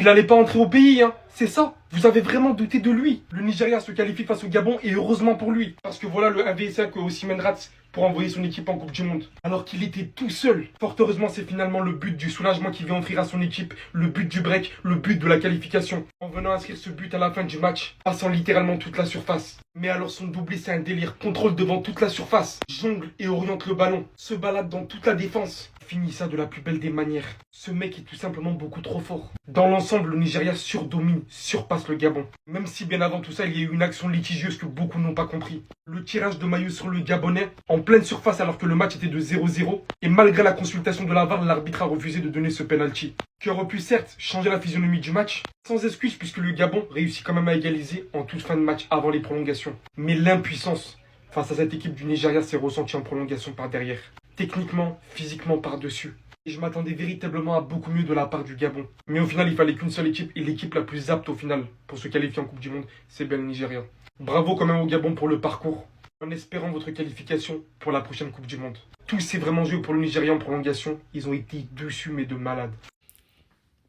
Il allait pas entrer au pays, hein. C'est ça. Vous avez vraiment douté de lui. Le Nigeria se qualifie face au Gabon et heureusement pour lui. Parce que voilà le 1v5 que Osimhen rate pour envoyer son équipe en Coupe du Monde. Alors qu'il était tout seul. Fort heureusement, c'est finalement le but du soulagement qui vient offrir à son équipe, le but du break, le but de la qualification. En venant inscrire ce but à la fin du match, passant littéralement toute la surface. Mais alors son doublé, c'est un délire. Contrôle devant toute la surface. Jongle et oriente le ballon. Se balade dans toute la défense. Finit ça de la plus belle des manières. Ce mec est tout simplement beaucoup trop fort. Dans l'ensemble, le Nigeria surdomine, surpasse le Gabon. Même si bien avant tout ça, il y a eu une action litigieuse que beaucoup n'ont pas compris. Le tirage de maillot sur le Gabonais, en pleine surface alors que le match était de 0-0. Et malgré la consultation de la VAR, l'arbitre a refusé de donner ce penalty. Qui aurait pu certes changer la physionomie du match, sans excuse puisque le Gabon réussit quand même à égaliser en toute fin de match avant les prolongations. Mais l'impuissance face à cette équipe du Nigeria s'est ressentie en prolongation par derrière. Techniquement, physiquement par-dessus. Et je m'attendais véritablement à beaucoup mieux de la part du Gabon. Mais au final, il fallait qu'une seule équipe, et l'équipe la plus apte au final pour se qualifier en Coupe du Monde, c'est bien le Nigeria. Bravo quand même au Gabon pour le parcours, en espérant votre qualification pour la prochaine Coupe du Monde. Tout s'est vraiment joué pour le Nigeria en prolongation, ils ont été dessus mais de malades.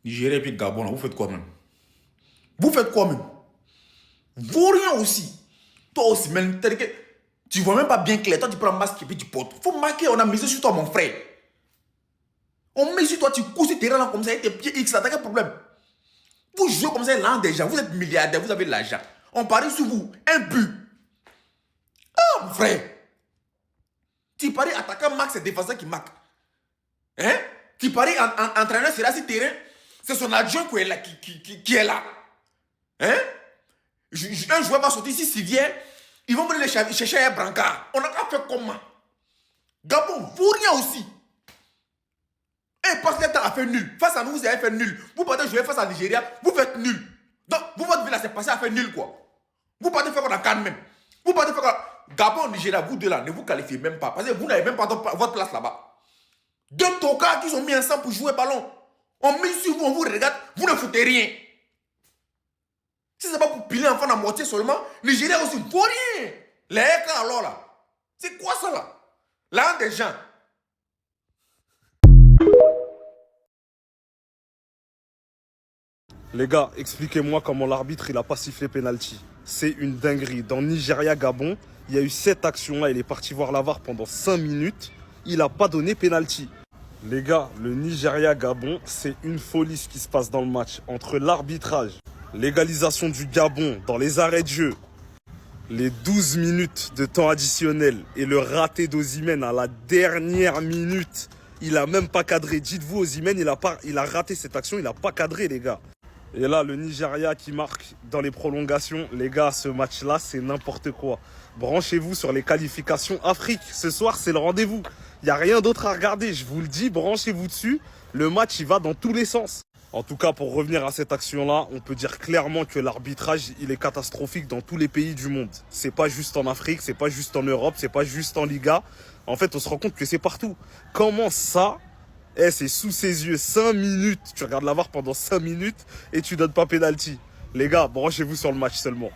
Nigeria et puis Gabon, là, vous faites quoi même? Vous faites quoi même? Vaurien aussi. Toi aussi, même, tu vois même pas bien clair. Toi, tu prends un masque et puis tu portes. Faut marquer, on a misé sur toi, mon frère. On met sur toi, tu cours sur terrain là comme ça, avec tes pieds X là, t'as quel problème? Vous jouez comme ça l'an déjà, vous êtes milliardaire, vous avez de l'argent. On parie sur vous, un but. Ah, mon frère. Tu paries attaquant Max et défenseur qui marque. Hein? Tu paries entraîneur sera sur terrain, c'est son adjoint qui est là. Qui est là. Hein? Un joueur va sortir ici, s'il vient, ils vont venir chercher un brancard. On a qu'à faire comment? Gabon, vous rien aussi. Et passe le temps à faire nul. Face à nous, vous avez fait nul. Vous partez jouer face à Nigeria, vous faites nul. Donc, vous, votre vie là, c'est passé à faire nul, quoi. Vous partez faire quoi dans la canne même. Vous partez faire quoi? Gabon, Nigeria, vous deux là, ne vous qualifiez même pas. Parce que vous n'avez même pas votre place là-bas. Deux tocards qui sont mis ensemble pour jouer ballon. On met sur vous, on vous regarde, vous ne foutez rien. Si c'est pas pour piler enfant à moitié seulement, Nigeria aussi, vaut rien. Les écarts alors là. C'est quoi ça là? Là, des gens. Les gars, expliquez-moi comment l'arbitre il a pas sifflé penalty. C'est une dinguerie. Dans Nigeria-Gabon, il y a eu cette action-là. Il est parti voir la VAR pendant 5 minutes. Il n'a pas donné penalty. Les gars, le Nigeria-Gabon, c'est une folie ce qui se passe dans le match. Entre l'arbitrage, l'égalisation du Gabon dans les arrêts de jeu, les 12 minutes de temps additionnel et le raté d'Osimhen à la dernière minute. Il a même pas cadré. Dites-vous, Osimhen, il a raté cette action, il n'a pas cadré, les gars. Et là, le Nigeria qui marque dans les prolongations. Les gars, ce match-là, c'est n'importe quoi. Branchez-vous sur les qualifications Afrique. Ce soir, c'est le rendez-vous. Il n'y a rien d'autre à regarder. Je vous le dis, branchez-vous dessus. Le match, il va dans tous les sens. En tout cas, pour revenir à cette action-là, on peut dire clairement que l'arbitrage, il est catastrophique dans tous les pays du monde. C'est pas juste en Afrique, c'est pas juste en Europe, c'est pas juste en Liga. En fait, on se rend compte que c'est partout. Comment ça? C'est sous ses yeux, 5 minutes. Tu regardes la VAR pendant 5 minutes et tu donnes pas pénalty. Les gars, branchez-vous sur le match seulement.